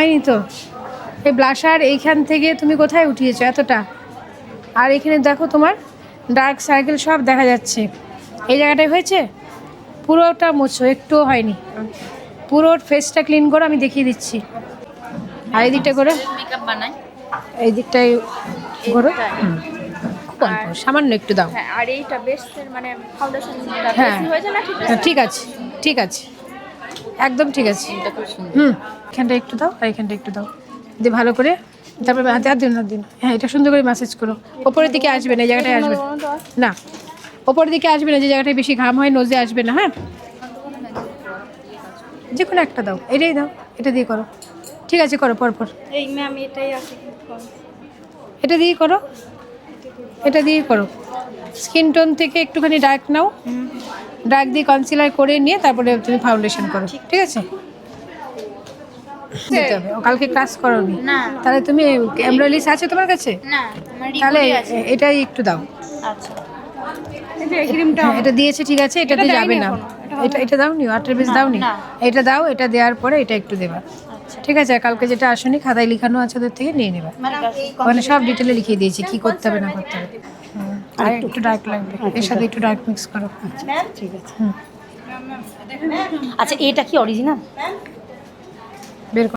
হয়নি তো। এই ব্লাশার এইখান থেকে তুমি কোথায় উঠিয়েছো এতটা? আর এখানে দেখো তোমার ডার্ক সার্কেল সব দেখা যাচ্ছে। এই জায়গাটায় হয়েছে, পুরোটা মোছো, একটুও হয়নি। পুরো ফেসটা ক্লিন করো, আমি দেখিয়ে দিচ্ছি। আর এই দিকটা করো, মেকআপ বানাই এই দিকটাই করো। এইটা। খুব অল্প, সামান্য একটু দাও। হ্যাঁ, আর এইটা বেস্টের মানে ফাউন্ডেশনটা হ্যাঁ বেশি হয়েছে না? ঠিক আছে, ঠিক আছে, একদম ঠিক আছে। এটা খুব সুন্দর। এখানটা একটু দাও আর এখানটা একটু দাও, দিয়ে ভালো করে, তারপরে হাতে হাত দিন, হাত দিন। হ্যাঁ, এটা সুন্দর করে ম্যাসেজ করো। ওপরের দিকে আসবে না, এই জায়গাটায় আসবে না, ওপরের দিকে আসবে না, যে জায়গাটায় বেশি ঘাম হয় নোজে আসবে না। হ্যাঁ, যে কোনো একটা দাও, এটাই দাও, এটা দিয়ে করো। ঠিক আছে, করো পরপর। এই ম্যাম এটাই আছে। এটা দিয়ে করো, এটা দিয়ে করো। স্কিন টোন থেকে একটুখানি ডার্ক নাও, ডার্ক দিয়ে কনসিলার করে নিয়ে তারপরে তুমি ফাউন্ডেশন করো। ঠিক আছে, দিতে হবে। ও কালকে ক্লাস করোনি? না তাহলে তুমি এমব্রয়ডারিস আছে তোমার কাছে? না, আমার তাহলে রিপোর্টই আছে। এটাই একটু দাও। আচ্ছা, হ্যাঁ, এটা দিয়েছে, ঠিক আছে, এটাতে যাবে না। এটা দাও নি, ওয়াটার বেস দাও নি। না। এটা দাও, এটা দেওয়ার পরে এটা একটু দেবা। আচ্ছা। ঠিক আছে, আর কালকে যেটা আসেনি খাতায় লেখানো আছে ওদের থেকে নিয়ে নেবা। ওখানে সব ডিটেলে লিখিয়ে দিয়েছি কি করতে হবে না করতে হবে। আর একটু ডার্ক লাগবে, এর সাথে একটু ডার্ক মিক্স করো। ঠিক আছে। হুম, আচ্ছা, এটা কি অরিজিনাল? বের করো।